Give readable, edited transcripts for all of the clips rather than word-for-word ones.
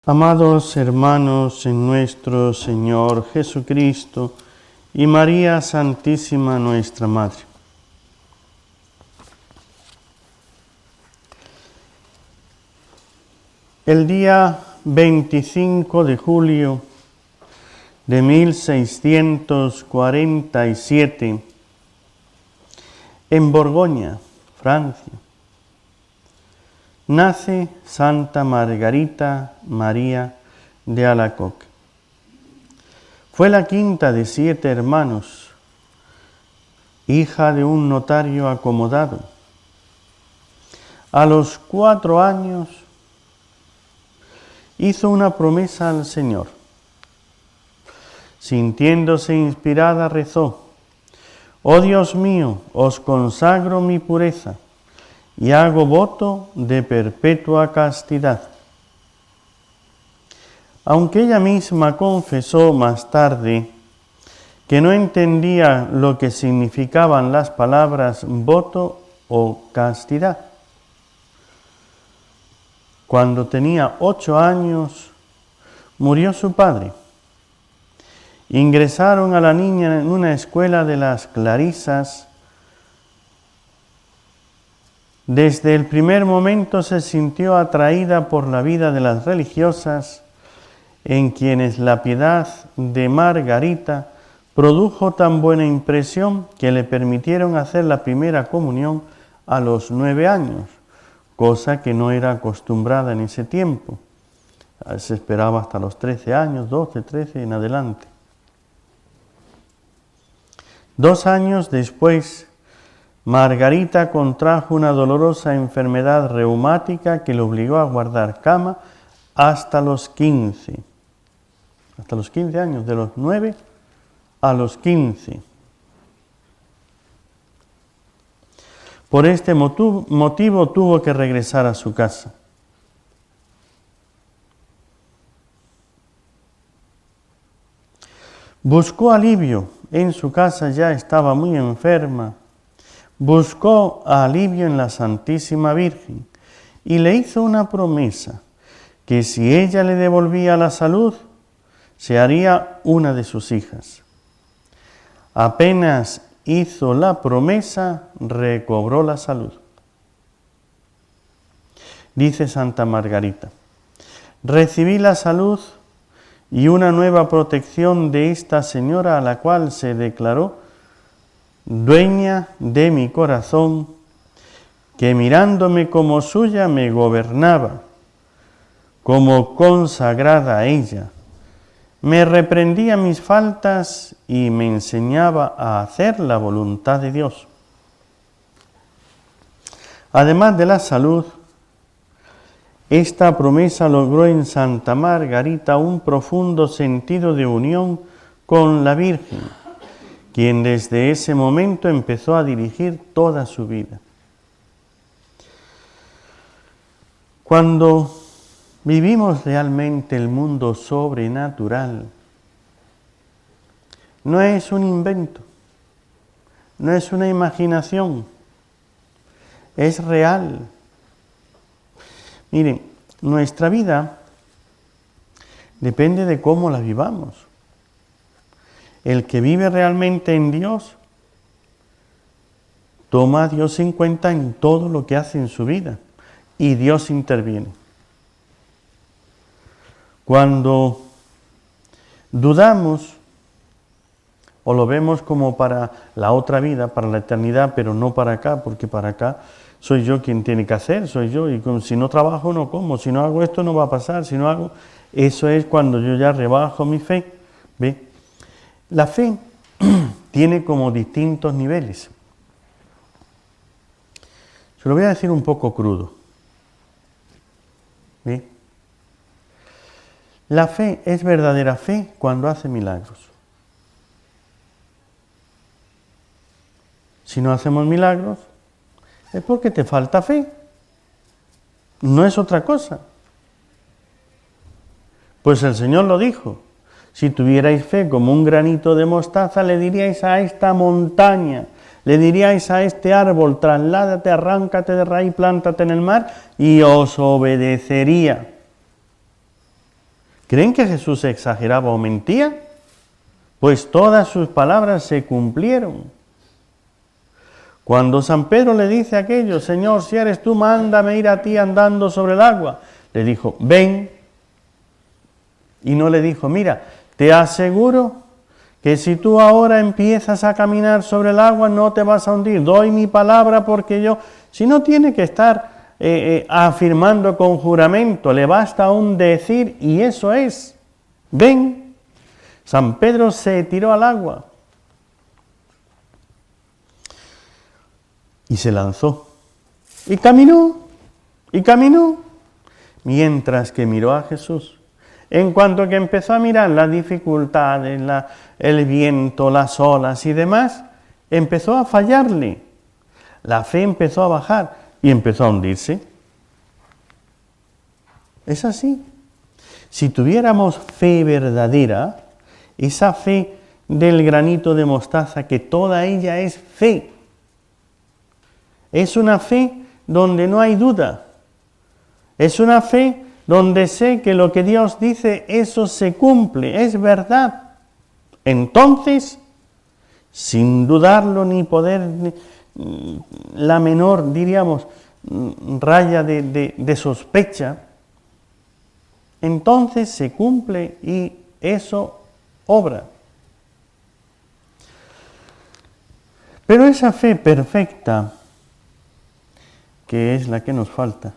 Amados hermanos en nuestro Señor Jesucristo y María Santísima nuestra Madre. El día 25 de julio de 1647, en Borgoña, Francia, nace Santa Margarita María de Alacoque. Fue la quinta de 7 hermanos, hija de un notario acomodado. A los 4 años hizo una promesa al Señor. Sintiéndose inspirada, rezó: «Oh Dios mío, os consagro mi pureza y hago voto de perpetua castidad». Aunque ella misma confesó más tarde que no entendía lo que significaban las palabras voto o castidad. Cuando tenía 8 años, murió su padre. Ingresaron a la niña en una escuela de las Clarisas. Desde el primer momento se sintió atraída por la vida de las religiosas, en quienes la piedad de Margarita produjo tan buena impresión que le permitieron hacer la primera comunión a los 9 años, cosa que no era acostumbrada en ese tiempo. Se esperaba hasta los 13 años, 12, 13 en adelante. 2 años después, Margarita contrajo una dolorosa enfermedad reumática que le obligó a guardar cama hasta los 15. Hasta los 15 años, de los 9 a los 15. Por este motivo tuvo que regresar a su casa. Buscó alivio en su casa, ya estaba muy enferma. Buscó alivio en la Santísima Virgen y le hizo una promesa, que si ella le devolvía la salud, se haría una de sus hijas. Apenas hizo la promesa, recobró la salud. Dice Santa Margarita: recibí la salud y una nueva protección de esta señora, a la cual se declaró dueña de mi corazón, que mirándome como suya me gobernaba, como consagrada a ella. Me reprendía mis faltas y me enseñaba a hacer la voluntad de Dios. Además de la salud, esta promesa logró en Santa Margarita un profundo sentido de unión con la Virgen, quien desde ese momento empezó a dirigir toda su vida. Cuando vivimos realmente el mundo sobrenatural, no es un invento, no es una imaginación, es real. Miren, nuestra vida depende de cómo la vivamos. El que vive realmente en Dios toma a Dios en cuenta en todo lo que hace en su vida y Dios interviene. Cuando dudamos o lo vemos como para la otra vida, para la eternidad, pero no para acá, porque para acá soy yo quien tiene que hacer, soy yo, y si no trabajo no como, si no hago esto no va a pasar, si no hago... Eso es cuando yo ya rebajo mi fe, ¿ve? La fe tiene como distintos niveles. Se lo voy a decir un poco crudo, ¿ve? La fe es verdadera fe cuando hace milagros. Si no hacemos milagros, es porque te falta fe. No es otra cosa. Pues el Señor lo dijo: si tuvierais fe como un granito de mostaza, le diríais a esta montaña, le diríais a este árbol: trasládate, arráncate de raíz, plántate en el mar, y os obedecería. ¿Creen que Jesús exageraba o mentía? Pues todas sus palabras se cumplieron. Cuando San Pedro le dice aquello, Señor, si eres tú, mándame ir a ti andando sobre el agua, le dijo, ven. Y no le dijo, mira, te aseguro que si tú ahora empiezas a caminar sobre el agua no te vas a hundir. Doy mi palabra porque yo... Si no tiene que estar afirmando con juramento, le basta un decir y eso es, ven. San Pedro se tiró al agua y se lanzó. Y caminó, mientras que miró a Jesús. En cuanto que empezó a mirar las dificultades, el viento, las olas y demás, empezó a fallarle. La fe empezó a bajar y empezó a hundirse. Es así. Si tuviéramos fe verdadera, esa fe del granito de mostaza, que toda ella es fe, es una fe donde no hay duda, es una fe donde sé que lo que Dios dice, eso se cumple, es verdad. Entonces, sin dudarlo ni poder, la menor, diríamos, raya de sospecha, entonces se cumple y eso obra. Pero esa fe perfecta, que es la que nos falta,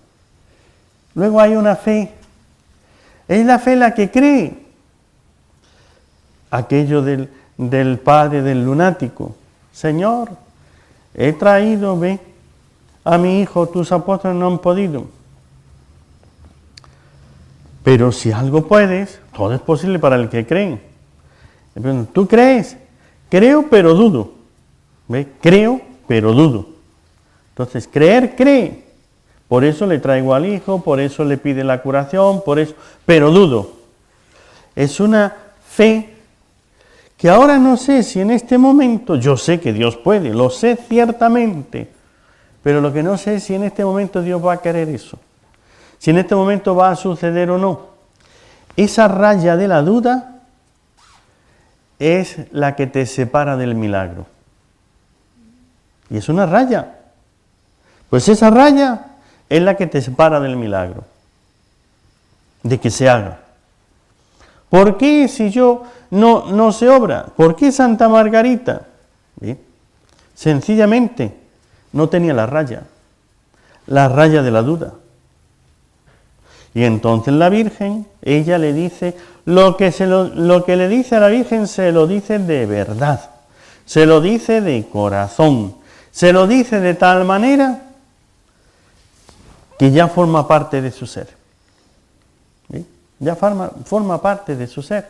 luego hay una fe, es la fe la que cree. Aquello del padre del lunático, Señor, he traído, ve, a mi hijo, tus apóstoles no han podido. Pero si algo puedes, todo es posible para el que cree. ¿Tú crees? Creo, pero dudo. ¿Ve? Creo, pero dudo. Entonces, creer, cree. Por eso le traigo al hijo, por eso le pide la curación, por eso, pero dudo. Es una fe que ahora no sé si en este momento, yo sé que Dios puede, lo sé ciertamente, pero lo que no sé es si en este momento Dios va a querer eso, si en este momento va a suceder o no. Esa raya de la duda es la que te separa del milagro. Y es una raya. Pues esa raya es la que te separa del milagro, de que se haga. ¿Por qué si yo no se obra? ¿Por qué Santa Margarita? ¿Bien? Sencillamente no tenía la raya de la duda. Y entonces la Virgen, ella le dice, lo que le dice a la Virgen se lo dice de verdad, se lo dice de corazón, se lo dice de tal manera que ya forma parte de su ser. ¿Sí? Ya forma parte de su ser.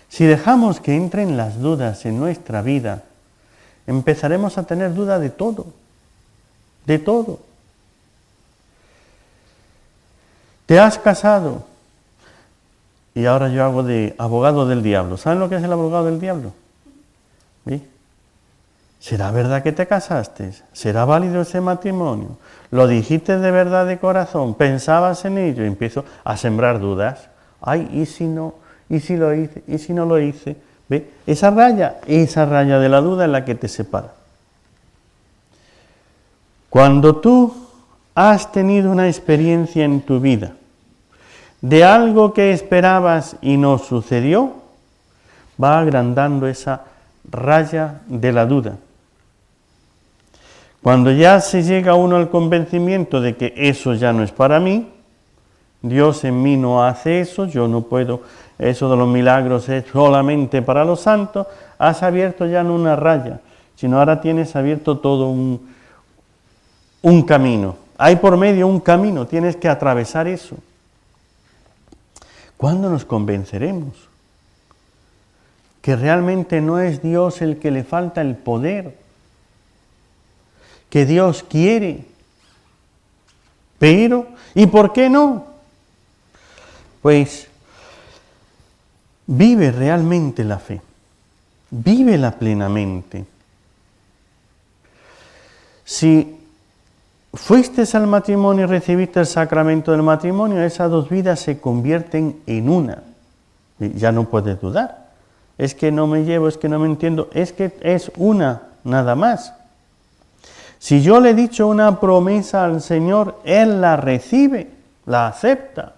Si dejamos que entren las dudas en nuestra vida, empezaremos a tener duda de todo, de todo. Te has casado y ahora yo hago de abogado del diablo. ¿Saben lo que es el abogado del diablo? ¿Sí? ¿Será verdad que te casaste? ¿Será válido ese matrimonio? ¿Lo dijiste de verdad de corazón? ¿Pensabas en ello? Y empiezo a sembrar dudas. Ay, ¿y si no? ¿Y si lo hice? ¿Y si no lo hice? ¿Ve? Esa raya de la duda es la que te separa. Cuando tú has tenido una experiencia en tu vida de algo que esperabas y no sucedió, va agrandando esa raya de la duda. Cuando ya se llega uno al convencimiento de que eso ya no es para mí, Dios en mí no hace eso, yo no puedo, eso de los milagros es solamente para los santos, has abierto ya no una raya, sino ahora tienes abierto todo un camino. Hay por medio un camino, tienes que atravesar eso. ¿Cuándo nos convenceremos que realmente no es Dios el que le falta el poder? Que Dios quiere. Pero, ¿y por qué no? Pues vive realmente la fe. Vívela plenamente. Si fuiste al matrimonio y recibiste el sacramento del matrimonio, esas dos vidas se convierten en una. Y ya no puedes dudar. Es que no me llevo, es que no me entiendo, es que es una, nada más. Si yo le he dicho una promesa al Señor, Él la recibe, la acepta.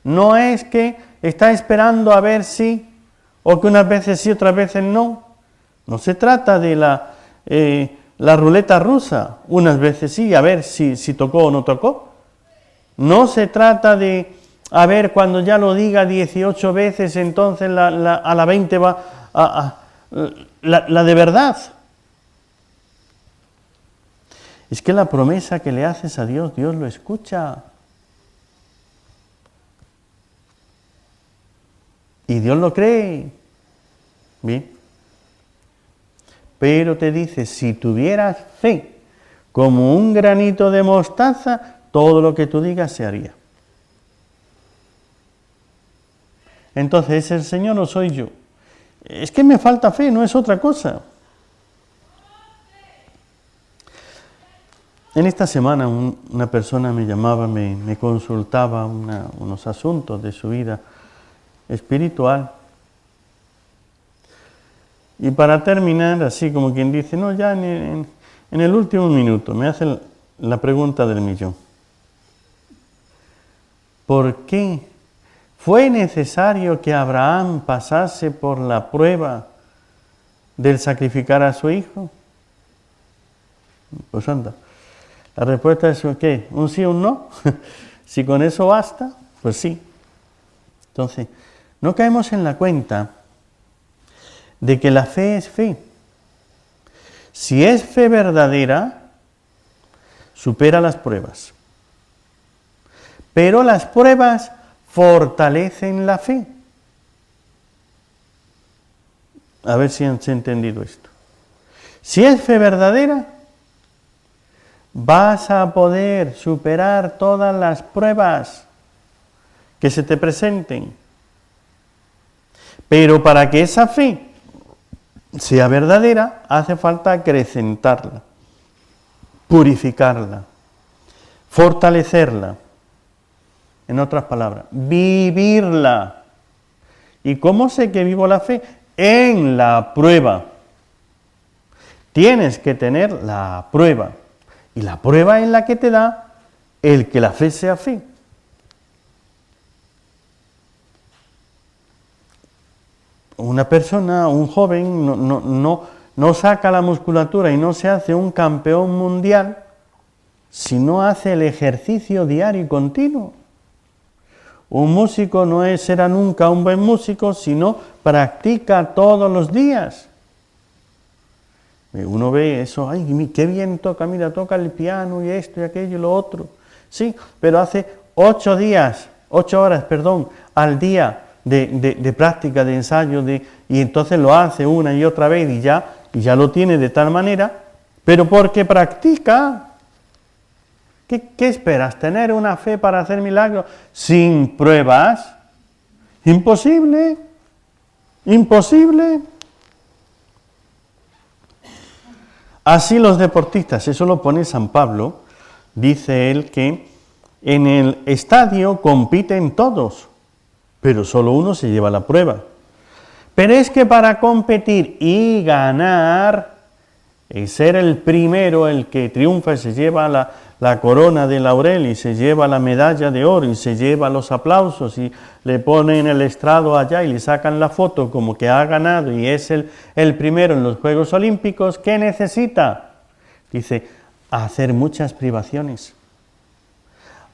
No es que está esperando a ver si, o que unas veces sí, otras veces no. No se trata de la ruleta rusa, unas veces sí, a ver si tocó o no tocó. No se trata de, a ver, cuando ya lo diga 18 veces, entonces a la 20 va la de verdad. Es que la promesa que le haces a Dios, Dios lo escucha. Y Dios lo cree. Bien. Pero te dice, si tuvieras fe como un granito de mostaza, todo lo que tú digas se haría. Entonces, ¿es el Señor o soy yo? Es que me falta fe, no es otra cosa. En esta semana una persona me llamaba, me consultaba unos asuntos de su vida espiritual. Y para terminar, así como quien dice, no, ya en el último minuto, me hace la pregunta del millón. ¿Por qué fue necesario que Abraham pasase por la prueba del sacrificar a su hijo? Pues anda, la respuesta es ¿qué? ¿Un sí o un no? Si con eso basta, pues sí. Entonces, no caemos en la cuenta de que la fe es fe. Si es fe verdadera, supera las pruebas. Pero las pruebas fortalecen la fe. A ver si han entendido esto. Si es fe verdadera, vas a poder superar todas las pruebas que se te presenten. Pero para que esa fe sea verdadera, hace falta acrecentarla, purificarla, fortalecerla. En otras palabras, vivirla. ¿Y cómo sé que vivo la fe? En la prueba. Tienes que tener la prueba. Y la prueba es la que te da el que la fe sea fe. Una persona, un joven, no saca la musculatura y no se hace un campeón mundial si no hace el ejercicio diario y continuo. Un músico no será nunca un buen músico si no practica todos los días. Uno ve eso, ay, qué bien toca, mira, toca el piano y esto y aquello y lo otro. Sí, pero hace 8 horas al día de práctica, de ensayo, y entonces lo hace una y otra vez y ya lo tiene de tal manera, pero porque practica. ¿Qué esperas? ¿Tener una fe para hacer milagros sin pruebas? Imposible, imposible. Así los deportistas, eso lo pone San Pablo, dice él que en el estadio compiten todos, pero solo uno se lleva la prueba. Pero es que para competir y ganar, y ser el primero, el que triunfa y se lleva la corona de laurel y se lleva la medalla de oro y se lleva los aplausos y le ponen el estrado allá y le sacan la foto como que ha ganado y es el primero en los Juegos Olímpicos, ¿qué necesita? Dice, hacer muchas privaciones,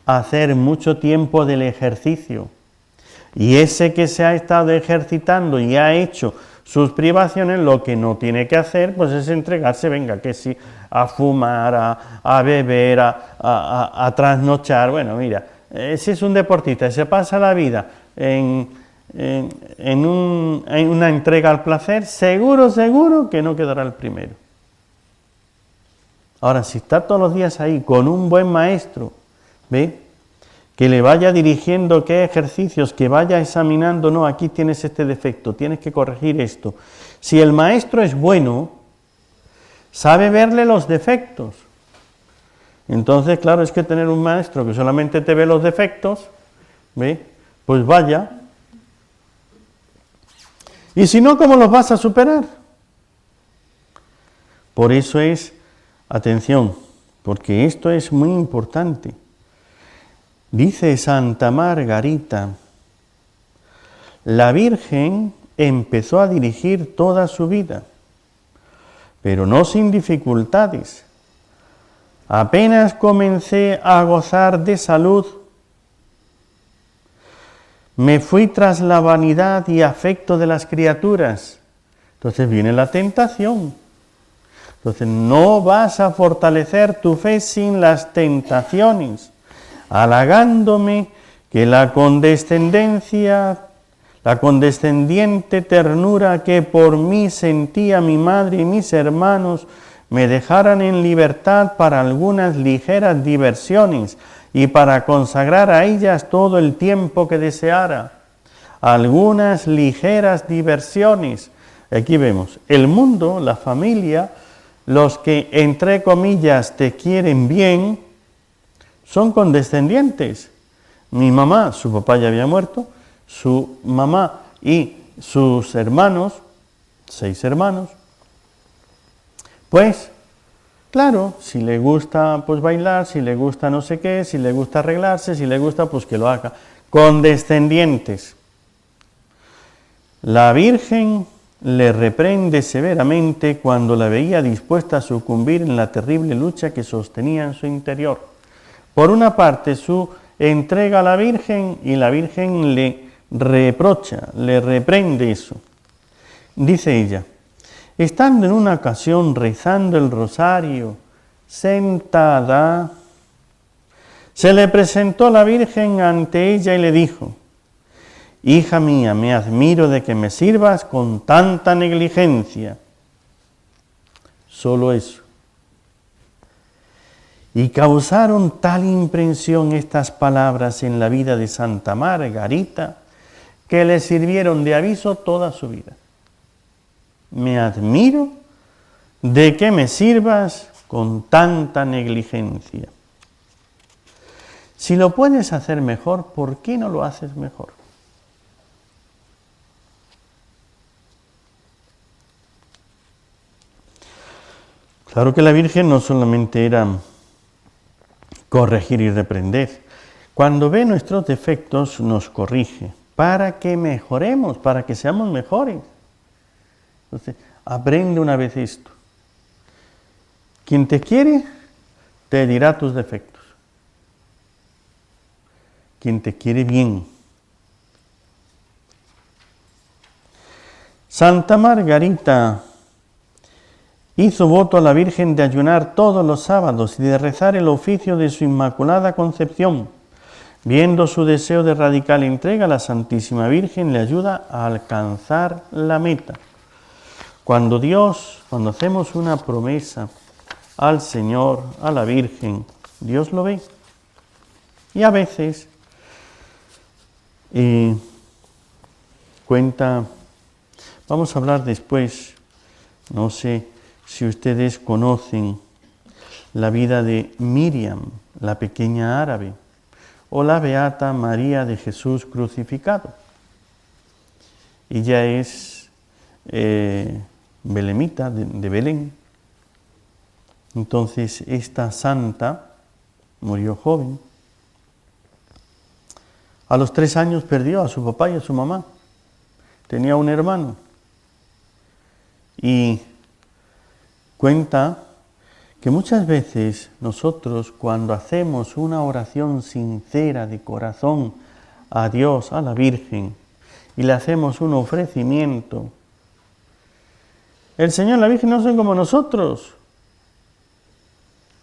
hacer mucho tiempo del ejercicio. Y ese que se ha estado ejercitando y ha hecho sus privaciones, lo que no tiene que hacer, pues es entregarse, venga, que sí, a fumar, a beber, a trasnochar. Bueno, mira, si es un deportista y se pasa la vida en una entrega al placer, seguro que no quedará el primero. Ahora, si está todos los días ahí con un buen maestro, ¿ve?, que le vaya dirigiendo qué ejercicios, que vaya examinando, no, aquí tienes este defecto, tienes que corregir esto. Si el maestro es bueno, sabe verle los defectos. Entonces, claro, es que tener un maestro que solamente te ve los defectos, ¿ve? Pues vaya. Y si no, ¿cómo los vas a superar? Por eso es, atención, porque esto es muy importante. Dice Santa Margarita, la Virgen empezó a dirigir toda su vida, pero no sin dificultades. Apenas comencé a gozar de salud, me fui tras la vanidad y afecto de las criaturas. Entonces viene la tentación. Entonces no vas a fortalecer tu fe sin las tentaciones, halagándome que la condescendiente ternura que por mí sentía mi madre y mis hermanos, me dejaran en libertad para algunas ligeras diversiones y para consagrar a ellas todo el tiempo que deseara. Algunas ligeras diversiones. Aquí vemos, el mundo, la familia, los que entre comillas te quieren bien, son condescendientes. Mi mamá, su papá ya había muerto, su mamá y sus hermanos, 6 hermanos, pues, claro, si le gusta pues bailar, si le gusta no sé qué, si le gusta arreglarse, si le gusta pues que lo haga. Condescendientes. La Virgen le reprende severamente cuando la veía dispuesta a sucumbir en la terrible lucha que sostenía en su interior. Por una parte, su entrega a la Virgen y la Virgen le reprocha, le reprende eso. Dice ella, estando en una ocasión rezando el rosario, sentada, se le presentó la Virgen ante ella y le dijo, hija mía, me admiro de que me sirvas con tanta negligencia. Solo eso. Y causaron tal impresión estas palabras en la vida de Santa Margarita que le sirvieron de aviso toda su vida. Me admiro de que me sirvas con tanta negligencia. Si lo puedes hacer mejor, ¿por qué no lo haces mejor? Claro que la Virgen no solamente era corregir y reprender. Cuando ve nuestros defectos, nos corrige para que mejoremos, para que seamos mejores. Entonces, aprende una vez esto. Quien te quiere, te dirá tus defectos. Quien te quiere bien. Santa Margarita hizo voto a la Virgen de ayunar todos los sábados y de rezar el oficio de su Inmaculada Concepción. Viendo su deseo de radical entrega, la Santísima Virgen le ayuda a alcanzar la meta. Cuando hacemos una promesa al Señor, a la Virgen, Dios lo ve. Y a veces vamos a hablar después, no sé si ustedes conocen la vida de Miriam, la pequeña árabe, o la Beata María de Jesús crucificado. Ella es belemita de Belén. Entonces esta santa murió joven. A los 3 años perdió a su papá y a su mamá. Tenía un hermano. Y cuenta que muchas veces nosotros, cuando hacemos una oración sincera de corazón a Dios, a la Virgen, y le hacemos un ofrecimiento, el Señor y la Virgen no son como nosotros,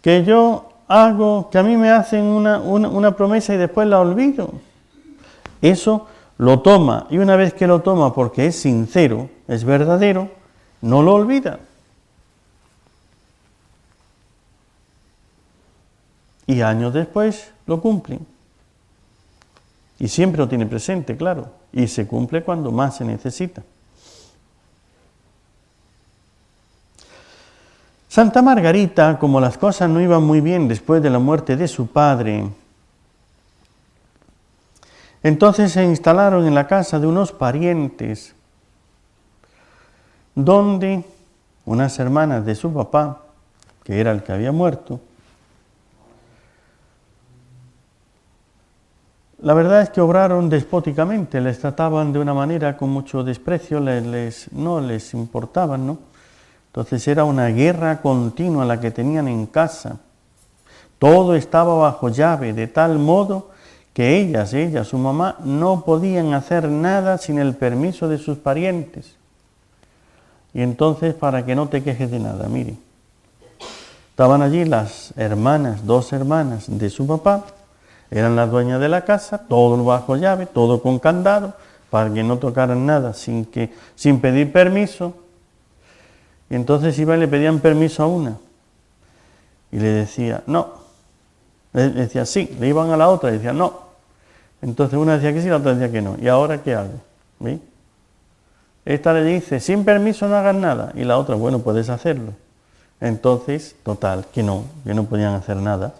que yo hago, que a mí me hacen una promesa y después la olvido. Eso lo toma, y una vez que lo toma porque es sincero, es verdadero, no lo olvida. Y años después lo cumplen. Y siempre lo tiene presente, claro. Y se cumple cuando más se necesita. Santa Margarita, como las cosas no iban muy bien después de la muerte de su padre, entonces se instalaron en la casa de unos parientes, donde unas hermanas de su papá, que era el que había muerto, la verdad es que obraron despóticamente, les trataban de una manera con mucho desprecio, no les importaban, ¿no? Entonces era una guerra continua la que tenían en casa. Todo estaba bajo llave, de tal modo que ella, su mamá, no podían hacer nada sin el permiso de sus parientes. Y entonces, para que no te quejes de nada, mire, estaban allí las hermanas, 2 hermanas de su papá, eran las dueñas de la casa, todo bajo llave, todo con candado, para que no tocaran nada sin pedir permiso. Y entonces iban y le pedían permiso a una. Y le decía, no. Le decía sí, le iban a la otra y decía no. Entonces una decía que sí, la otra decía que no. ¿Y ahora qué hago? ¿Ve? Esta le dice, sin permiso no hagas nada. Y la otra, bueno, puedes hacerlo. Entonces, total, que no podían hacer nada.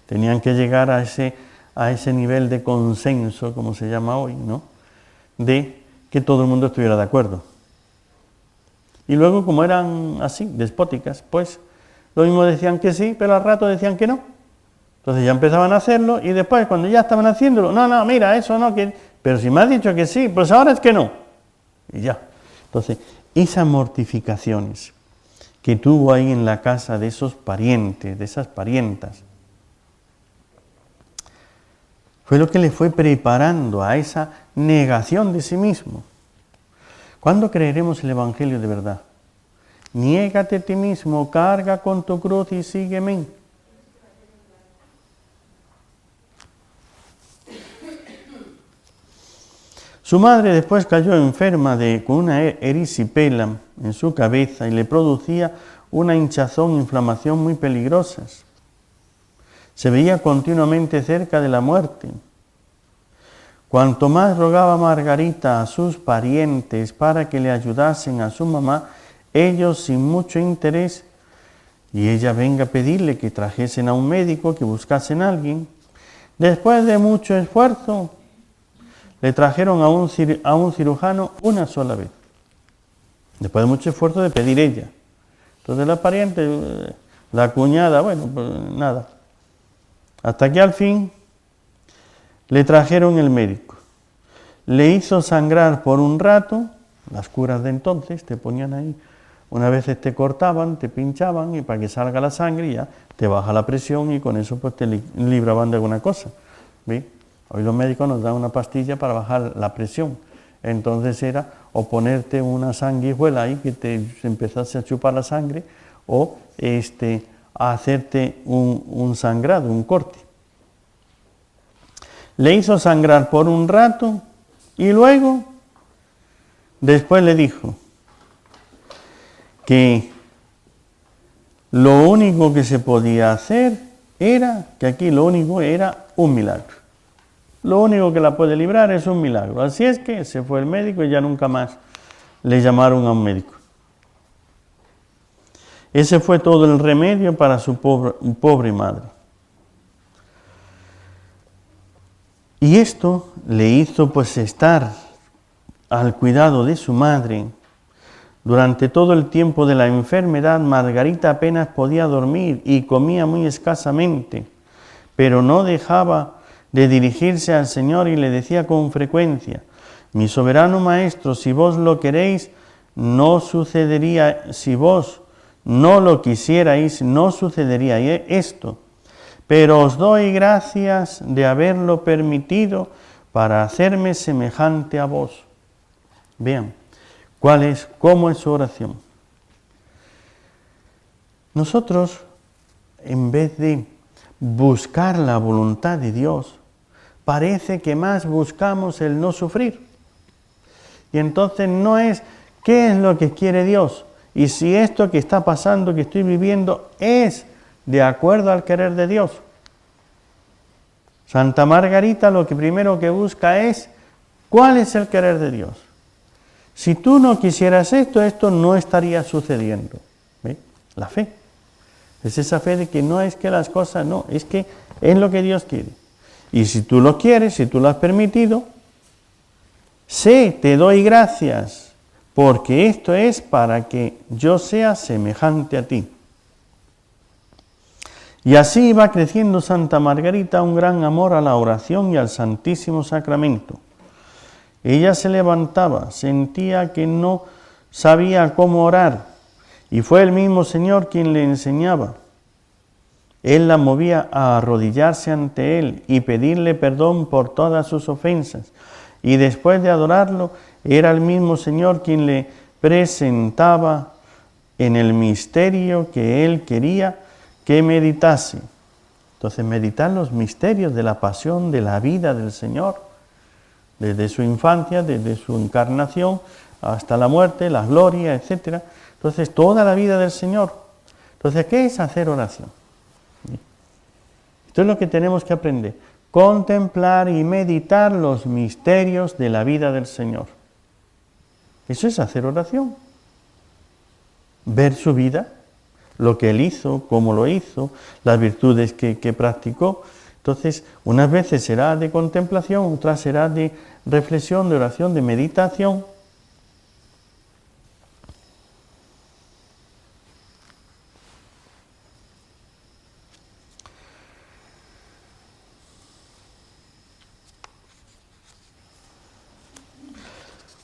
Tenían que llegar a ese nivel de consenso, como se llama hoy, ¿no? De que todo el mundo estuviera de acuerdo. Y luego, como eran así, despóticas, pues lo mismo decían que sí, pero al rato decían que no. Entonces ya empezaban a hacerlo y después, cuando ya estaban haciéndolo, no, mira, eso no, pero si me has dicho que sí, pues ahora es que no. Y ya. Entonces, esas mortificaciones que tuvo ahí en la casa de esos parientes, de esas parientas, fue lo que le fue preparando a esa negación de sí mismo. ¿Cuándo creeremos el Evangelio de verdad? Niégate a ti mismo, carga con tu cruz y sígueme. Su madre después cayó enferma con una erisipela en su cabeza y le producía una hinchazón e inflamación muy peligrosas. Se veía continuamente cerca de la muerte. Cuanto más rogaba Margarita a sus parientes para que le ayudasen a su mamá, ellos sin mucho interés, y ella venga a pedirle que trajesen a un médico, que buscasen a alguien. Después de mucho esfuerzo, le trajeron a un cirujano una sola vez. Después de mucho esfuerzo de pedir ella. Entonces la pariente, la cuñada, bueno, pues nada. Hasta que al fin le trajeron el médico. Le hizo sangrar por un rato, las curas de entonces te ponían ahí, una vez te cortaban, te pinchaban y para que salga la sangre ya te baja la presión y con eso pues te libraban de alguna cosa. ¿Ve? Hoy los médicos nos dan una pastilla para bajar la presión. Entonces era o ponerte una sanguijuela ahí que te empezase a chupar la sangre o a hacerte un sangrado, un corte. Le hizo sangrar por un rato y luego, después le dijo que lo único que se podía hacer era, que aquí lo único era un milagro. Lo único que la puede librar es un milagro. Así es que se fue el médico y ya nunca más le llamaron a un médico. Ese fue todo el remedio para su pobre madre. Y esto le hizo pues estar al cuidado de su madre. Durante todo el tiempo de la enfermedad, Margarita apenas podía dormir y comía muy escasamente, pero no dejaba de dirigirse al Señor y le decía con frecuencia: mi soberano Maestro, si vos lo queréis, no sucedería, si vos no lo quisierais, no sucedería esto, pero os doy gracias de haberlo permitido para hacerme semejante a vos. Vean, ¿cómo es su oración? Nosotros, en vez de buscar la voluntad de Dios, parece que más buscamos el no sufrir. Y entonces no es qué es lo que quiere Dios y si esto que está pasando, que estoy viviendo, es de acuerdo al querer de Dios. Santa Margarita lo que primero que busca es cuál es el querer de Dios. Si tú no quisieras esto no estaría sucediendo. ¿Ve? La fe. Es esa fe de que no es que las cosas, no, es que es lo que Dios quiere. Y si tú lo quieres, si tú lo has permitido, te doy gracias, porque esto es para que yo sea semejante a ti. Y así iba creciendo Santa Margarita un gran amor a la oración y al Santísimo Sacramento. Ella se levantaba, sentía que no sabía cómo orar, y fue el mismo Señor quien le enseñaba. Él la movía a arrodillarse ante Él y pedirle perdón por todas sus ofensas. Y después de adorarlo, era el mismo Señor quien le presentaba en el misterio que Él quería que meditase. Entonces, meditar los misterios de la pasión, de la vida del Señor, desde su infancia, desde su encarnación, hasta la muerte, la gloria, etc. Entonces, toda la vida del Señor. Entonces, ¿qué es hacer oración? Esto es lo que tenemos que aprender. Contemplar y meditar los misterios de la vida del Señor. Eso es hacer oración. Ver su vida, lo que Él hizo, cómo lo hizo, las virtudes que practicó. Entonces, unas veces será de contemplación, otras será de reflexión, de oración, de meditación.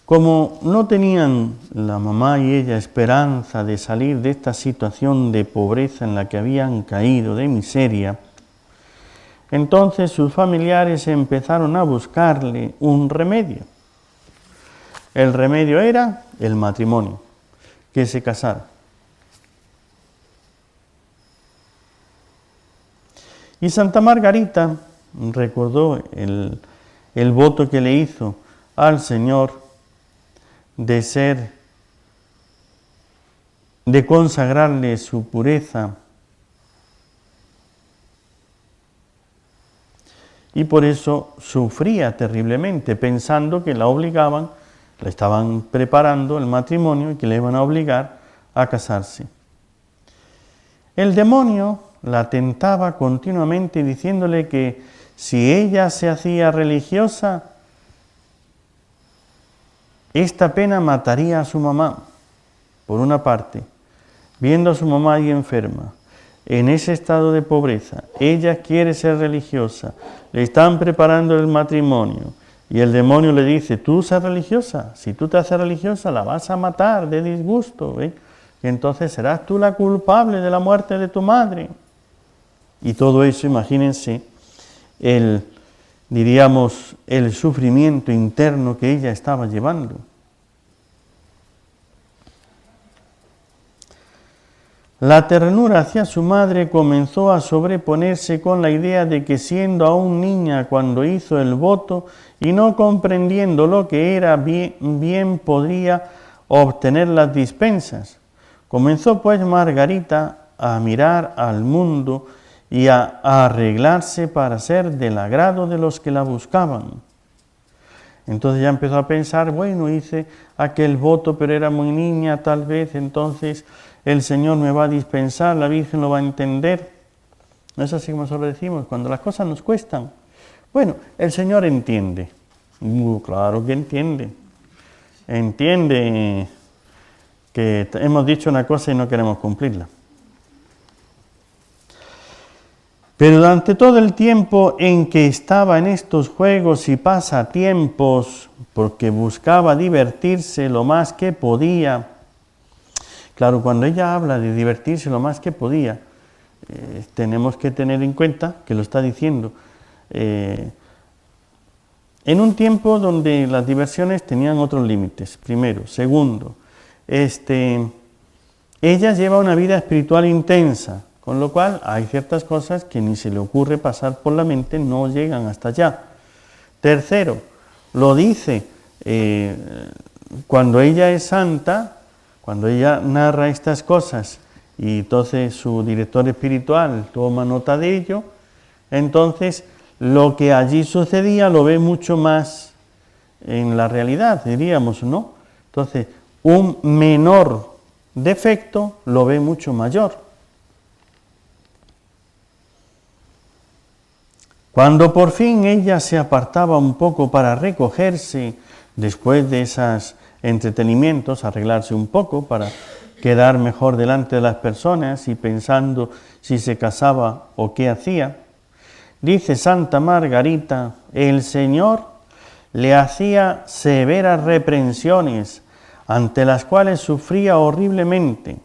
Como no tenían la mamá y ella esperanza de salir de esta situación de pobreza en la que habían caído, de miseria, entonces sus familiares empezaron a buscarle un remedio. El remedio era el matrimonio, que se casara. Y Santa Margarita recordó el voto que le hizo al Señor de consagrarle su pureza, y por eso sufría terriblemente, pensando que la obligaban, le estaban preparando el matrimonio y que le iban a obligar a casarse. El demonio la tentaba continuamente diciéndole que si ella se hacía religiosa, esta pena mataría a su mamá, por una parte, viendo a su mamá ahí enferma, en ese estado de pobreza. Ella quiere ser religiosa, le están preparando el matrimonio, y el demonio le dice, tú seas religiosa, si tú te haces religiosa la vas a matar de disgusto, ¿eh? Y entonces serás tú la culpable de la muerte de tu madre. Y todo eso, imagínense, el sufrimiento interno que ella estaba llevando. La ternura hacia su madre comenzó a sobreponerse con la idea de que siendo aún niña cuando hizo el voto y no comprendiendo lo que era, bien podría obtener las dispensas. Comenzó pues Margarita a mirar al mundo y a arreglarse para ser del agrado de los que la buscaban. Entonces ya empezó a pensar, bueno, hice aquel voto, pero era muy niña, tal vez, entonces el Señor me va a dispensar, la Virgen lo va a entender. No es así como solo decimos, cuando las cosas nos cuestan. Bueno, el Señor entiende. Claro que entiende. Entiende que hemos dicho una cosa y no queremos cumplirla. Pero durante todo el tiempo en que estaba en estos juegos y pasatiempos, porque buscaba divertirse lo más que podía. Claro, cuando ella habla de divertirse lo más que podía, tenemos que tener en cuenta que lo está diciendo en un tiempo donde las diversiones tenían otros límites, primero. Segundo, ella lleva una vida espiritual intensa, con lo cual hay ciertas cosas que ni se le ocurre pasar por la mente, no llegan hasta allá. Tercero, lo dice, cuando ella es santa, cuando ella narra estas cosas y entonces su director espiritual toma nota de ello, entonces lo que allí sucedía lo ve mucho más en la realidad, diríamos, ¿no? Entonces, un menor defecto lo ve mucho mayor. Cuando por fin ella se apartaba un poco para recogerse, después de esos entretenimientos, arreglarse un poco para quedar mejor delante de las personas y pensando si se casaba o qué hacía, dice Santa Margarita, el Señor le hacía severas reprensiones ante las cuales sufría horriblemente.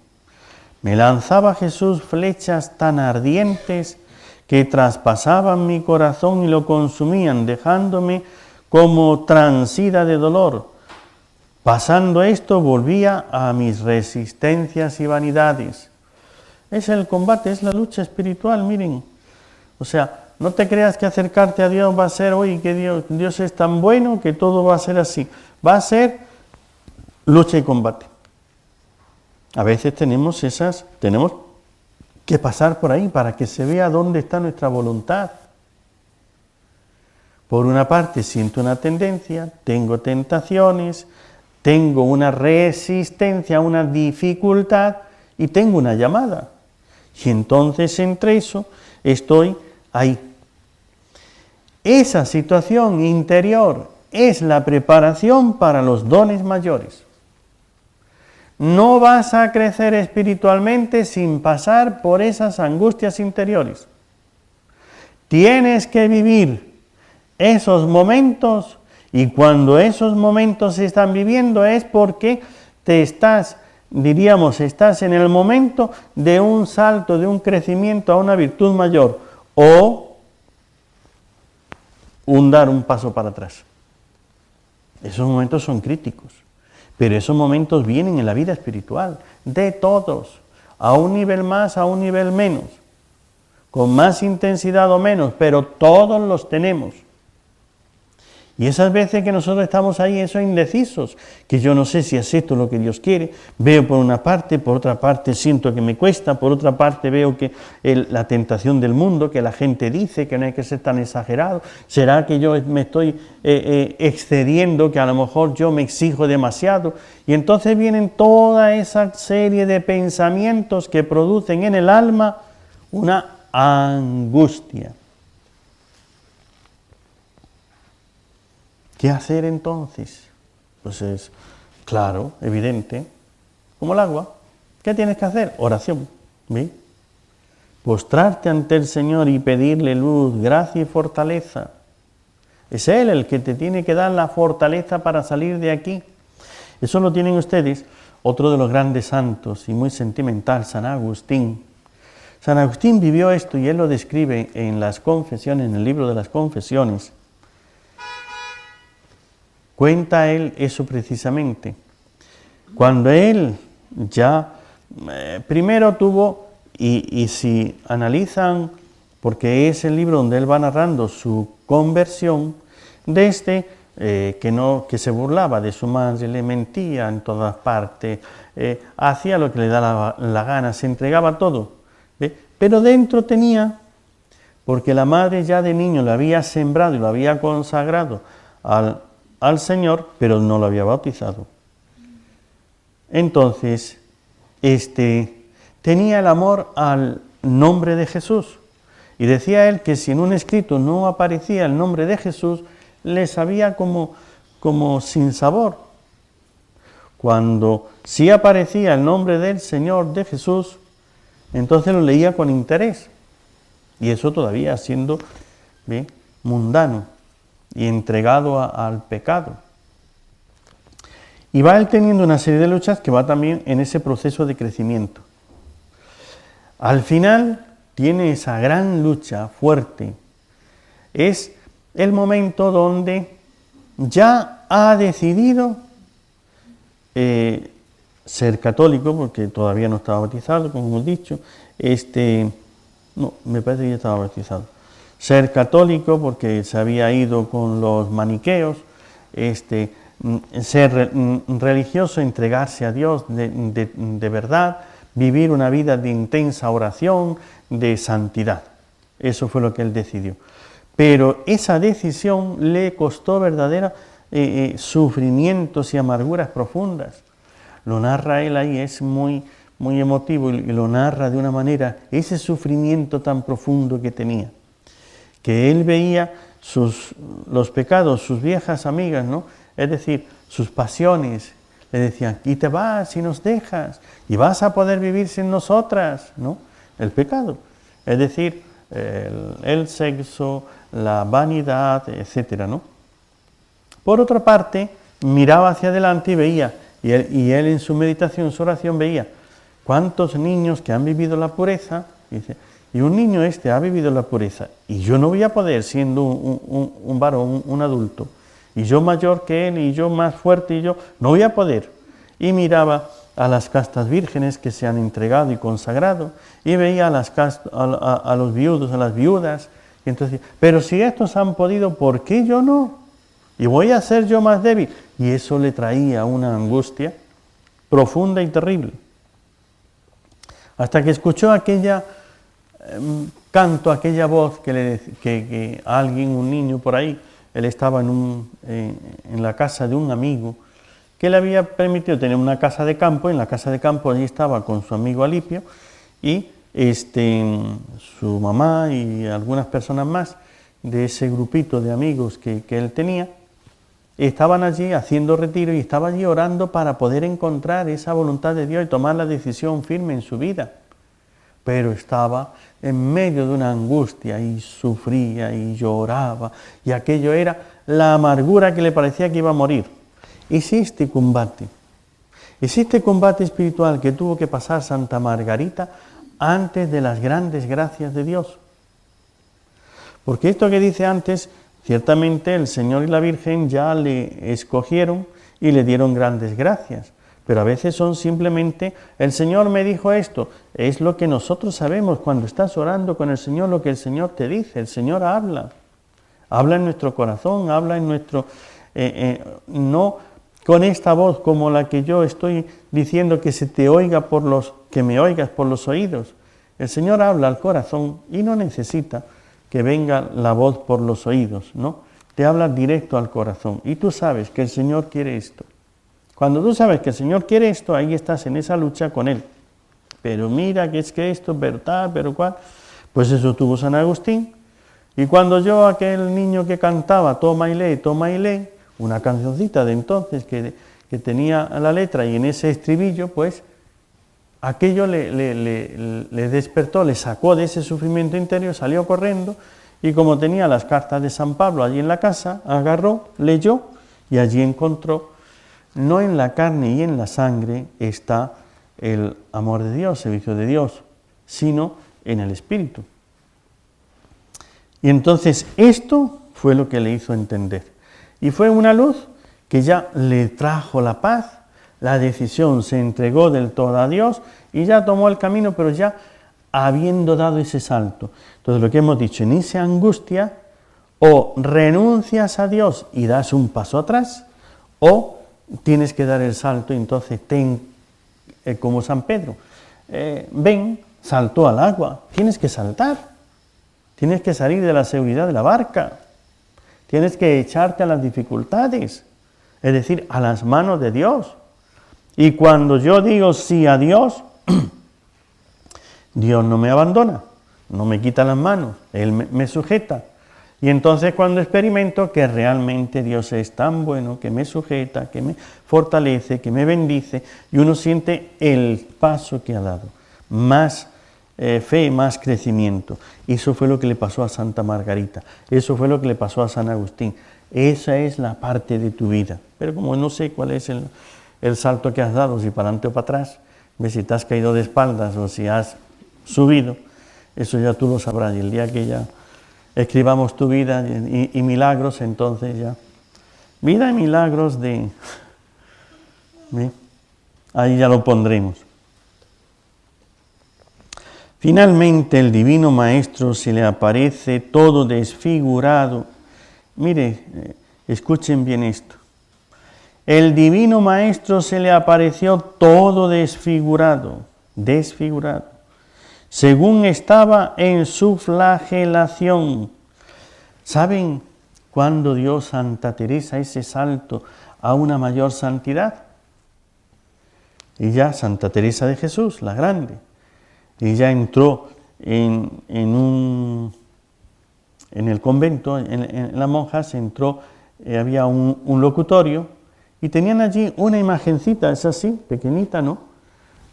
Me lanzaba Jesús flechas tan ardientes que traspasaban mi corazón y lo consumían, dejándome como transida de dolor. Pasando esto, volvía a mis resistencias y vanidades. Es el combate, es la lucha espiritual, miren. O sea, no te creas que acercarte a Dios va a ser, oye, que Dios es tan bueno que todo va a ser así. Va a ser lucha y combate. A veces tenemos que pasar por ahí para que se vea dónde está nuestra voluntad. Por una parte siento una tendencia, tengo tentaciones, tengo una resistencia, una dificultad y tengo una llamada. Y entonces entre eso estoy ahí. Esa situación interior es la preparación para los dones mayores. No vas a crecer espiritualmente sin pasar por esas angustias interiores. Tienes que vivir esos momentos y cuando esos momentos se están viviendo es porque estás en el momento de un salto, de un crecimiento a una virtud mayor o dar un paso para atrás. Esos momentos son críticos. Pero esos momentos vienen en la vida espiritual, de todos, a un nivel más, a un nivel menos, con más intensidad o menos, pero todos los tenemos. Y esas veces que nosotros estamos ahí, esos indecisos, que yo no sé si acepto lo que Dios quiere, veo por una parte, por otra parte siento que me cuesta, por otra parte veo que la tentación del mundo, que la gente dice que no hay que ser tan exagerado, ¿será que yo me estoy excediendo, que a lo mejor yo me exijo demasiado? Y entonces vienen toda esa serie de pensamientos que producen en el alma una angustia. ¿Qué hacer entonces? Pues es claro, evidente, como el agua. ¿Qué tienes que hacer? Oración. ¿Ve? Postrarte ante el Señor y pedirle luz, gracia y fortaleza. Es Él el que te tiene que dar la fortaleza para salir de aquí. Eso lo tienen ustedes, otro de los grandes santos y muy sentimental, San Agustín. San Agustín vivió esto y él lo describe en las Confesiones, en el libro de las Confesiones. Cuenta él eso precisamente. Cuando él ya primero tuvo, y si analizan, porque es el libro donde él va narrando su conversión, desde que se burlaba de su madre, le mentía en todas partes, hacía lo que le daba la gana, se entregaba todo. ¿Ve? Pero dentro tenía, porque la madre ya de niño lo había sembrado y lo había consagrado al Señor, pero no lo había bautizado. Entonces, tenía el amor al nombre de Jesús. Y decía él que si en un escrito no aparecía el nombre de Jesús, le sabía como sin sabor. Cuando sí aparecía el nombre del Señor, de Jesús, entonces lo leía con interés. Y eso todavía siendo ¿bien? Mundano y entregado al pecado. Y va él teniendo una serie de luchas que va también en ese proceso de crecimiento. Al final tiene esa gran lucha fuerte. Es el momento donde ya ha decidido ser católico, porque todavía no estaba bautizado, como hemos dicho. No, me parece que ya estaba bautizado. Ser católico porque se había ido con los maniqueos, ser religioso, entregarse a Dios de verdad, vivir una vida de intensa oración, de santidad. Eso fue lo que él decidió. Pero esa decisión le costó verdaderos sufrimientos y amarguras profundas. Lo narra él ahí, es muy, muy emotivo y lo narra de una manera, ese sufrimiento tan profundo que tenía. que él veía los pecados, sus viejas amigas, ¿no? Es decir, sus pasiones. Le decían, y te vas y nos dejas, y vas a poder vivir sin nosotras, ¿no? El pecado. Es decir, el sexo, la vanidad, etcétera, ¿no? Por otra parte, miraba hacia adelante y veía, y él en su meditación, en su oración, veía cuántos niños que han vivido la pureza, y un niño ha vivido la pureza, y yo no voy a poder, siendo un varón, un adulto, y yo mayor que él, y yo más fuerte, y yo no voy a poder. Y miraba a las castas vírgenes que se han entregado y consagrado, y veía a los viudos, a las viudas, y entonces, pero si estos han podido, ¿por qué yo no? Y voy a ser yo más débil. Y eso le traía una angustia profunda y terrible. Hasta que escuchó aquella canto, aquella voz que alguien, un niño por ahí, él estaba en la casa de un amigo, que le había permitido tener una casa de campo. En la casa de campo allí estaba con su amigo Alipio, y su mamá y algunas personas más de ese grupito de amigos que él tenía, estaban allí haciendo retiro y estaba allí orando para poder encontrar esa voluntad de Dios y tomar la decisión firme en su vida. Pero estaba en medio de una angustia y sufría y lloraba, y aquello era la amargura que le parecía que iba a morir. Existe combate espiritual que tuvo que pasar Santa Margarita antes de las grandes gracias de Dios. Porque esto que dice antes, ciertamente el Señor y la Virgen ya le escogieron y le dieron grandes gracias, pero a veces son simplemente, el Señor me dijo esto, es lo que nosotros sabemos cuando estás orando con el Señor, lo que el Señor te dice. El Señor habla en nuestro corazón, habla en nuestro, no con esta voz como la que yo estoy diciendo que se te oiga que me oigas por los oídos. El Señor habla al corazón y no necesita que venga la voz por los oídos, ¿no? Te habla directo al corazón y tú sabes que el Señor quiere esto. Cuando tú sabes que el Señor quiere esto, ahí estás en esa lucha con Él. Pero mira que es que esto, pero tal, pero cual. Pues eso tuvo San Agustín. Y cuando yo, aquel niño que cantaba toma y lee, una cancioncita de entonces que tenía la letra, y en ese estribillo, pues, aquello le despertó, le sacó de ese sufrimiento interior, salió corriendo, y como tenía las cartas de San Pablo allí en la casa, agarró, leyó, y allí encontró, no en la carne y en la sangre está el amor de Dios, el Hijo de Dios, sino en el Espíritu. Y entonces esto fue lo que le hizo entender. Y fue una luz que ya le trajo la paz, la decisión, se entregó del todo a Dios y ya tomó el camino, pero ya habiendo dado ese salto. Entonces lo que hemos dicho, en esa angustia, o renuncias a Dios y das un paso atrás, o tienes que dar el salto y entonces como San Pedro, ven, saltó al agua, tienes que saltar, tienes que salir de la seguridad de la barca, tienes que echarte a las dificultades, es decir, a las manos de Dios. Y cuando yo digo sí a Dios, Dios no me abandona, no me quita las manos, Él me sujeta. Y entonces cuando experimento que realmente Dios es tan bueno, que me sujeta, que me fortalece, que me bendice, y uno siente el paso que ha dado, más fe, más crecimiento. Eso fue lo que le pasó a Santa Margarita, eso fue lo que le pasó a San Agustín. Esa es la parte de tu vida. Pero como no sé cuál es el salto que has dado, si para adelante o para atrás, ves si te has caído de espaldas o si has subido, eso ya tú lo sabrás. Y el día que ya escribamos tu vida y milagros, entonces ya, vida y milagros de... ¿sí? Ahí ya lo pondremos. Finalmente el Divino Maestro se le aparece todo desfigurado. Mire, escuchen bien esto. El Divino Maestro se le apareció todo desfigurado, según estaba en su flagelación. ¿Saben cuándo dio Santa Teresa ese salto a una mayor santidad? Ella, Santa Teresa de Jesús, la grande, ella entró en en el convento, en las monjas, entró, había un locutorio y tenían allí una imagencita, es así, pequeñita, ¿no?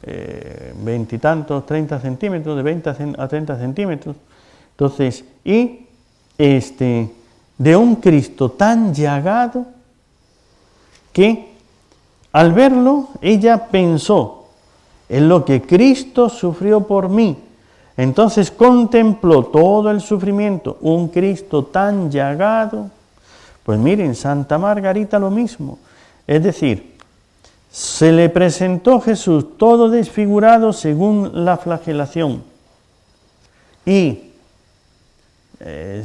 20 y tantos, 30 centímetros, de 20 a 30 centímetros. Entonces, y de un Cristo tan llagado que al verlo ella pensó en lo que Cristo sufrió por mí. Entonces contempló todo el sufrimiento, un Cristo tan llagado. Pues miren, Santa Margarita lo mismo. Es decir, se le presentó Jesús todo desfigurado según la flagelación. Y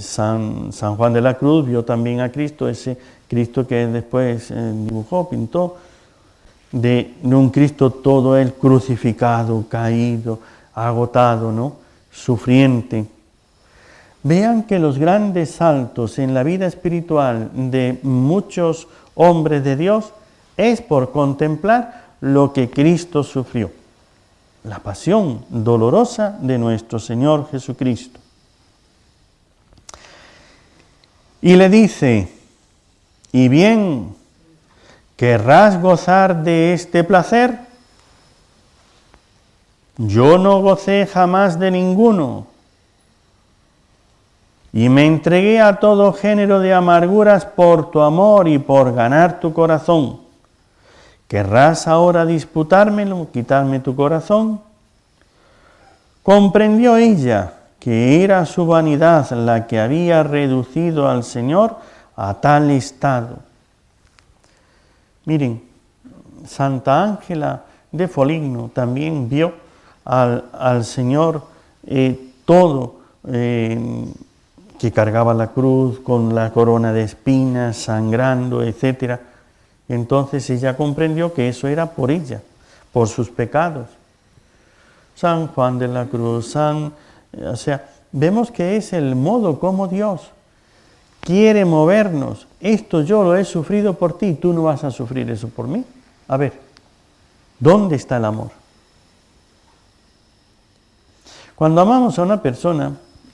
San Juan de la Cruz vio también a Cristo, ese Cristo que después dibujó, pintó, de un Cristo todo él crucificado, caído, agotado, ¿no? Sufriente. Vean que los grandes saltos en la vida espiritual de muchos hombres de Dios es por contemplar lo que Cristo sufrió, la pasión dolorosa de nuestro Señor Jesucristo. Y le dice, ¿y bien querrás gozar de este placer? Yo no gocé jamás de ninguno, y me entregué a todo género de amarguras por tu amor y por ganar tu corazón. ¿Querrás ahora disputármelo, quitarme tu corazón? Comprendió ella que era su vanidad la que había reducido al Señor a tal estado. Miren, Santa Ángela de Foligno también vio al Señor todo, que cargaba la cruz con la corona de espinas, sangrando, etc. Entonces ella comprendió que eso era por ella, por sus pecados. San Juan de la Cruz, o sea, vemos que es el modo como Dios quiere movernos. Esto yo lo he sufrido por ti, tú no vas a sufrir eso por mí. A ver, ¿dónde está el amor? Cuando amamos a una persona,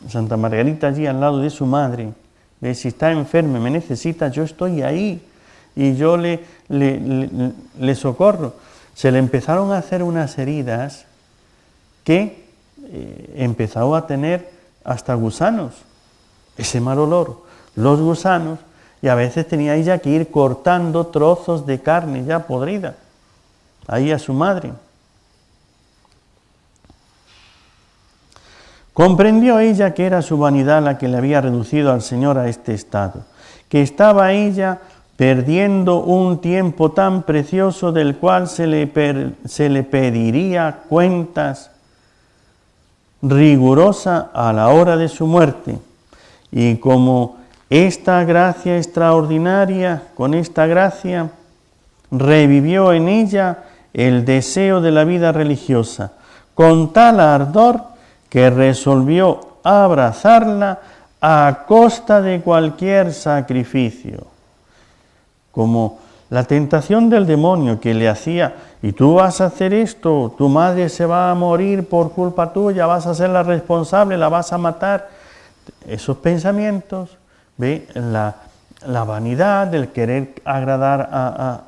Santa Margarita allí al lado de su madre, ve, si está enferma, me necesita, yo estoy ahí y yo le socorro. Se le empezaron a hacer unas heridas que empezó a tener hasta gusanos, ese mal olor, los gusanos, y a veces tenía ella que ir cortando trozos de carne ya podrida, ahí a su madre. Comprendió ella que era su vanidad la que le había reducido al Señor a este estado, que estaba ella perdiendo un tiempo tan precioso del cual se le pediría cuentas rigurosa a la hora de su muerte. Y como esta gracia extraordinaria, con esta gracia, revivió en ella el deseo de la vida religiosa, con tal ardor que resolvió abrazarla a costa de cualquier sacrificio. Como la tentación del demonio que le hacía, y tú vas a hacer esto, tu madre se va a morir por culpa tuya, vas a ser la responsable, la vas a matar. Esos pensamientos, ¿ve? La vanidad, el querer agradar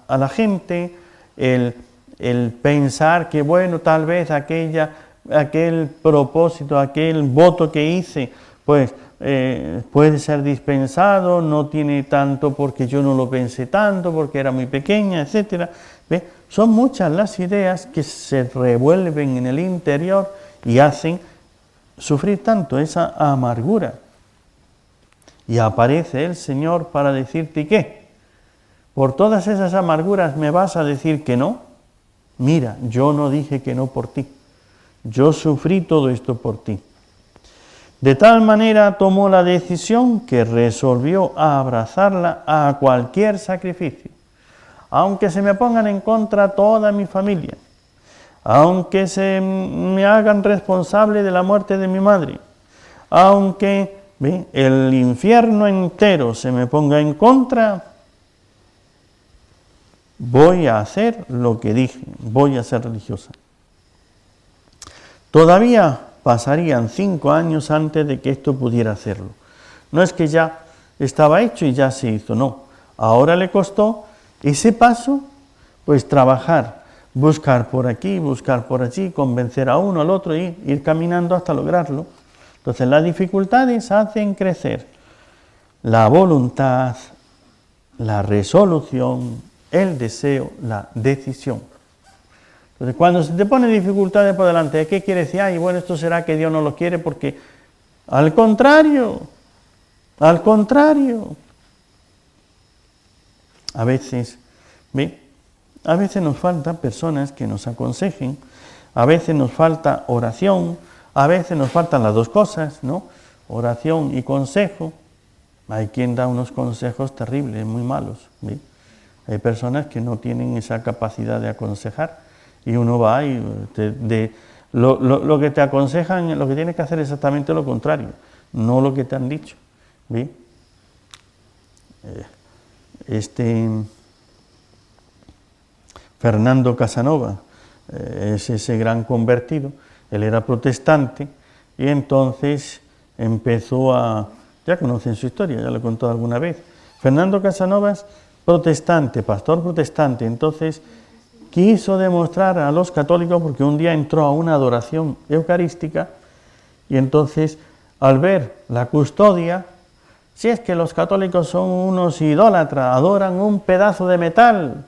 a la gente, el pensar que, bueno, tal vez aquel propósito, aquel voto que hice, pues puede ser dispensado, no tiene tanto porque yo no lo pensé tanto, porque era muy pequeña, etc. ¿Ve? Son muchas las ideas que se revuelven en el interior y hacen sufrir tanto esa amargura. Y aparece el Señor para decirte ¿qué? ¿Por todas esas amarguras me vas a decir que no? Mira, yo no dije que no por ti. Yo sufrí todo esto por ti. De tal manera tomó la decisión que resolvió abrazarla a cualquier sacrificio. Aunque se me pongan en contra toda mi familia, aunque se me hagan responsable de la muerte de mi madre, aunque el infierno entero se me ponga en contra, voy a hacer lo que dije, voy a ser religiosa. Todavía pasarían 5 años antes de que esto pudiera hacerlo. No es que ya estaba hecho y ya se hizo, no. Ahora le costó ese paso, pues trabajar, buscar por aquí, buscar por allí, convencer a uno, al otro y ir caminando hasta lograrlo. Entonces las dificultades hacen crecer la voluntad, la resolución, el deseo, la decisión. Entonces cuando se te pone dificultades por delante, ¿qué quiere decir? Ay, bueno, esto será que Dios no lo quiere porque al contrario, a veces, ¿ve? A veces nos faltan personas que nos aconsejen, a veces nos falta oración, a veces nos faltan las dos cosas, ¿no? Oración y consejo. Hay quien da unos consejos terribles, muy malos, ¿ve? Hay personas que no tienen esa capacidad de aconsejar y uno va y lo que te aconsejan, lo que tienes que hacer es exactamente lo contrario, no lo que te han dicho, ¿ve? Fernando Casanova es ese gran convertido, él era protestante y entonces empezó a, ya conocen su historia, ya lo he contado alguna vez, Fernando Casanova es protestante, pastor protestante, entonces quiso demostrar a los católicos, porque un día entró a una adoración eucarística y entonces al ver la custodia, si es que los católicos son unos idólatras, adoran un pedazo de metal,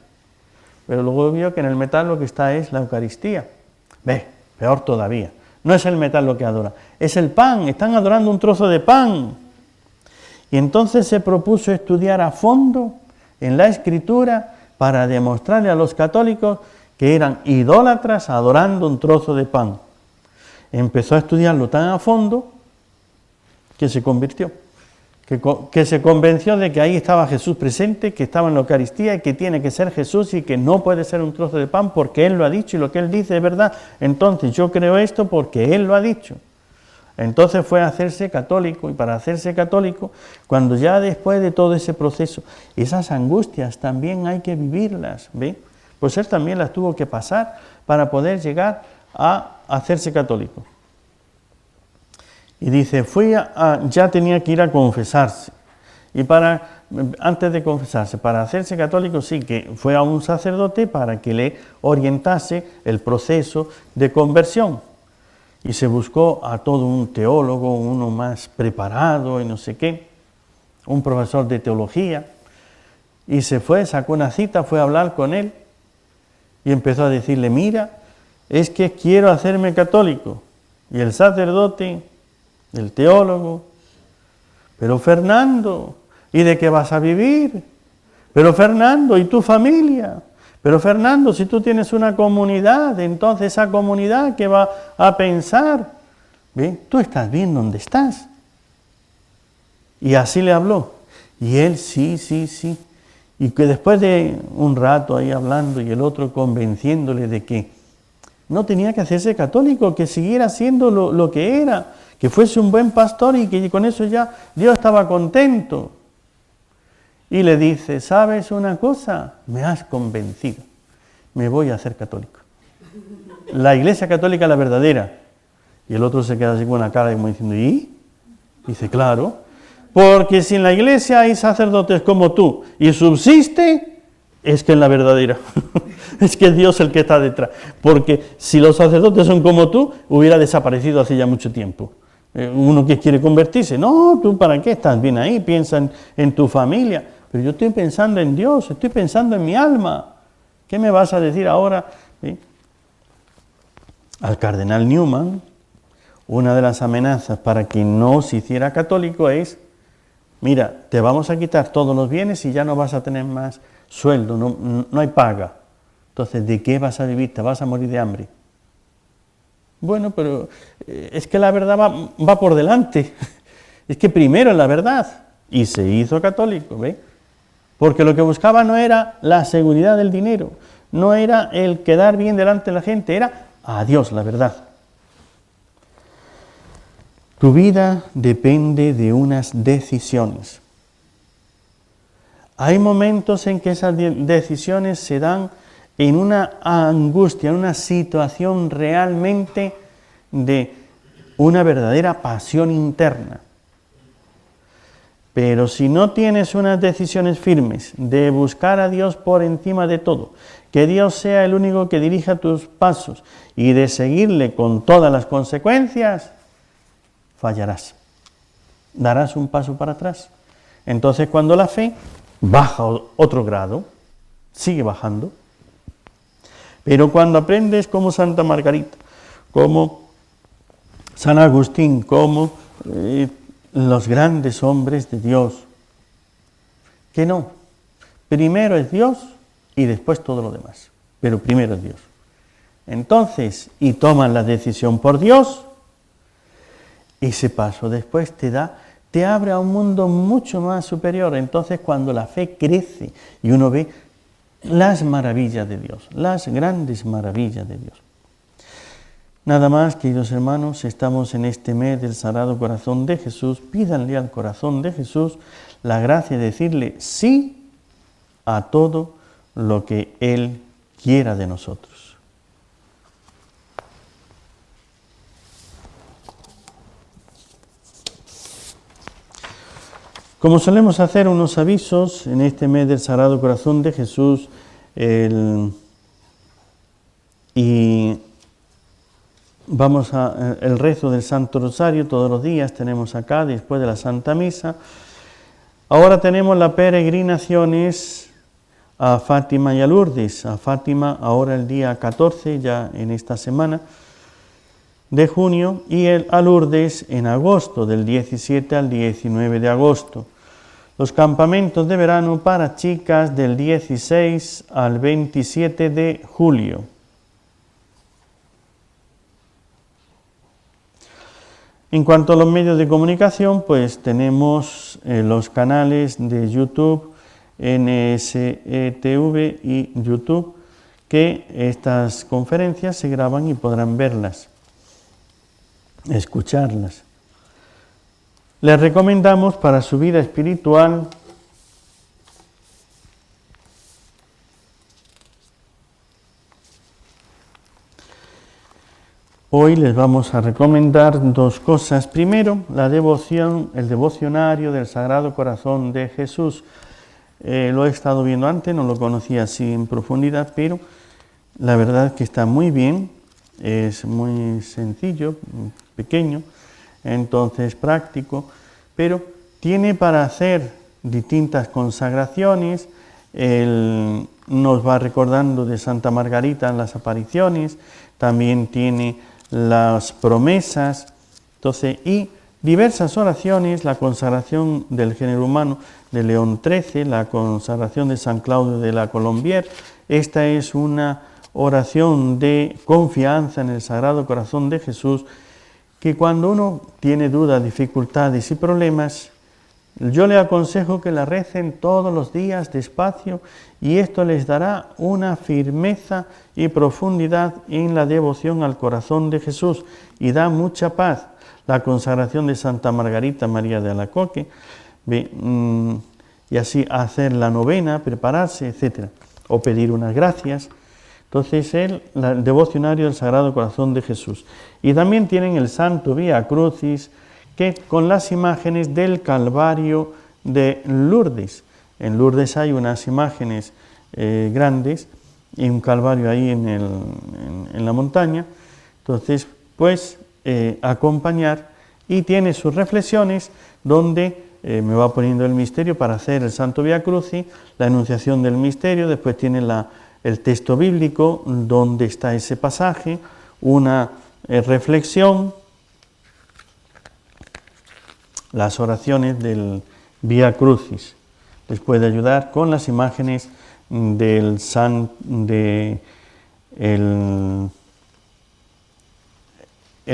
pero luego vio que en el metal lo que está es la Eucaristía. Ve, peor todavía, no es el metal lo que adora, es el pan, están adorando un trozo de pan. Y entonces se propuso estudiar a fondo en la Escritura para demostrarle a los católicos que eran idólatras adorando un trozo de pan. Empezó a estudiarlo tan a fondo que se convirtió, que se convenció de que ahí estaba Jesús presente, que estaba en la Eucaristía y que tiene que ser Jesús y que no puede ser un trozo de pan porque Él lo ha dicho y lo que Él dice es verdad. Entonces yo creo esto porque Él lo ha dicho. Entonces fue a hacerse católico y para hacerse católico, cuando ya después de todo ese proceso, esas angustias también hay que vivirlas, ¿ve? Pues él también las tuvo que pasar para poder llegar a hacerse católico. Y dice, ya tenía que ir a confesarse. Y antes de confesarse, para hacerse católico, sí que fue a un sacerdote para que le orientase el proceso de conversión. Y se buscó a todo un teólogo, uno más preparado y no sé qué, un profesor de teología, y se fue, sacó una cita, fue a hablar con él y empezó a decirle, mira, es que quiero hacerme católico. Y el sacerdote, el teólogo, pero Fernando, ¿y de qué vas a vivir? Pero Fernando, ¿y tu familia? Pero Fernando, si tú tienes una comunidad, entonces esa comunidad, ¿qué va a pensar? ¿Ve? Tú estás bien donde estás. Y así le habló. Y él, sí. Y que después de un rato ahí hablando y el otro convenciéndole de que no tenía que hacerse católico, que siguiera siendo lo que era, que fuese un buen pastor y que con eso ya Dios estaba contento. Y le dice, ¿sabes una cosa? Me has convencido, me voy a hacer católico. La Iglesia Católica, la verdadera. Y el otro se queda así con una cara como diciendo, ¿y? Dice, claro, porque si en la Iglesia hay sacerdotes como tú y subsiste, es que en la verdadera. Es que es Dios el que está detrás. Porque si los sacerdotes son como tú, hubiera desaparecido hace ya mucho tiempo. Uno que quiere convertirse, no, tú para qué estás bien ahí, piensa en tu familia. Pero yo estoy pensando en Dios, estoy pensando en mi alma. ¿Qué me vas a decir ahora? ¿Sí? Al cardenal Newman, una de las amenazas para que no se hiciera católico es, mira, te vamos a quitar todos los bienes y ya no vas a tener más sueldo, no hay paga. Entonces, ¿de qué vas a vivir? Te vas a morir de hambre. Bueno, pero es que la verdad va por delante. Es que primero es la verdad. Y se hizo católico, ¿ve? Porque lo que buscaba no era la seguridad del dinero, no era el quedar bien delante de la gente, era a Dios, la verdad. Tu vida depende de unas decisiones. Hay momentos en que esas decisiones se dan en una angustia, en una situación realmente de una verdadera pasión interna. Pero si no tienes unas decisiones firmes de buscar a Dios por encima de todo, que Dios sea el único que dirija tus pasos y de seguirle con todas las consecuencias, fallarás. Darás un paso para atrás. Entonces, cuando la fe baja otro grado, sigue bajando. Pero cuando aprendes como Santa Margarita, como San Agustín, como los grandes hombres de Dios, que no, primero es Dios y después todo lo demás, pero primero es Dios. Entonces, y toman la decisión por Dios, ese paso después te abre a un mundo mucho más superior. Entonces, cuando la fe crece y uno ve las maravillas de Dios, las grandes maravillas de Dios. Nada más, queridos hermanos, estamos en este mes del Sagrado Corazón de Jesús. Pídanle al Corazón de Jesús la gracia de decirle sí a todo lo que Él quiera de nosotros. Como solemos hacer unos avisos en este mes del Sagrado Corazón de Jesús, y vamos el rezo del Santo Rosario todos los días, tenemos acá después de la Santa Misa. Ahora tenemos las peregrinaciones a Fátima y a Lourdes. A Fátima ahora el día 14, ya en esta semana de junio, y a Lourdes en agosto, del 17 al 19 de agosto. Los campamentos de verano para chicas del 16 al 27 de julio. En cuanto a los medios de comunicación, pues tenemos los canales de YouTube, NSETV y YouTube, que estas conferencias se graban y podrán verlas, escucharlas. Les recomendamos para su vida espiritual hoy les vamos a recomendar dos cosas. Primero, la devoción, el devocionario del Sagrado Corazón de Jesús. Lo he estado viendo antes, no lo conocía así en profundidad, pero la verdad que está muy bien, es muy sencillo, pequeño, entonces práctico, pero tiene para hacer distintas consagraciones. Él nos va recordando de Santa Margarita en las apariciones, también tiene las promesas, entonces, y diversas oraciones, la consagración del género humano de León XIII, la consagración de San Claudio de la Colombière. Esta es una oración de confianza en el Sagrado Corazón de Jesús, que cuando uno tiene dudas, dificultades y problemas, yo le aconsejo que la recen todos los días despacio, y esto les dará una firmeza y profundidad en la devoción al corazón de Jesús y da mucha paz. La consagración de Santa Margarita María de Alacoque, y así hacer la novena, prepararse, etc. O pedir unas gracias. Entonces, el devocionario del Sagrado Corazón de Jesús. Y también tienen el Santo Vía Crucis, que con las imágenes del Calvario de Lourdes. En Lourdes hay unas imágenes grandes y un Calvario ahí en la montaña. Entonces, pues, acompañar, y tiene sus reflexiones donde me va poniendo el misterio para hacer el Santo Vía Crucis, la enunciación del misterio, después tiene el texto bíblico donde está ese pasaje, una reflexión, las oraciones del Vía Crucis. Les puede ayudar con las imágenes el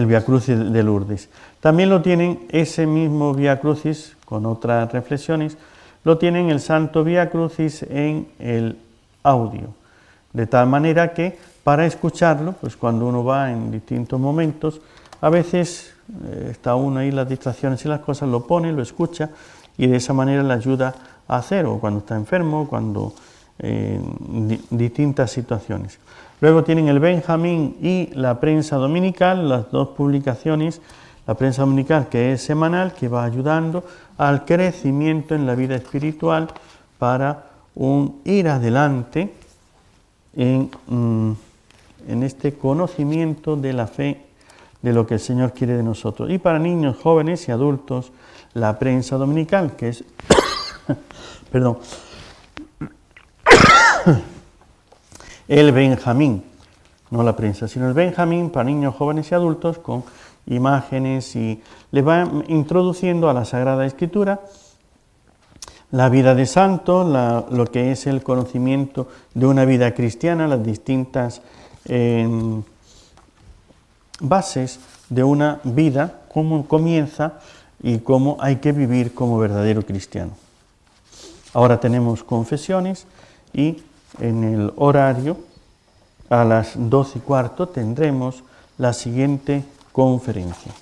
Vía Crucis de Lourdes. También lo tienen ese mismo Vía Crucis con otras reflexiones, lo tienen el Santo Vía Crucis en el audio, de tal manera que para escucharlo, pues cuando uno va en distintos momentos, a veces está uno ahí, las distracciones y las cosas, lo pone, lo escucha, y de esa manera le ayuda a hacer, o cuando está enfermo, cuando distintas situaciones. Luego tienen el Benjamín y la prensa dominical, las dos publicaciones La prensa dominical, que es semanal, que va ayudando al crecimiento en la vida espiritual para ir adelante en este conocimiento de la fe, de lo que el Señor quiere de nosotros. Y para niños, jóvenes y adultos, la prensa dominical, que es perdón, el Benjamín, no la prensa, sino el Benjamín para niños, jóvenes y adultos, con imágenes, y les va introduciendo a la Sagrada Escritura la vida de santo, lo que es el conocimiento de una vida cristiana, las distintas bases de una vida, cómo comienza y cómo hay que vivir como verdadero cristiano. Ahora tenemos confesiones y en el horario a las 12:15 tendremos la siguiente conferencia.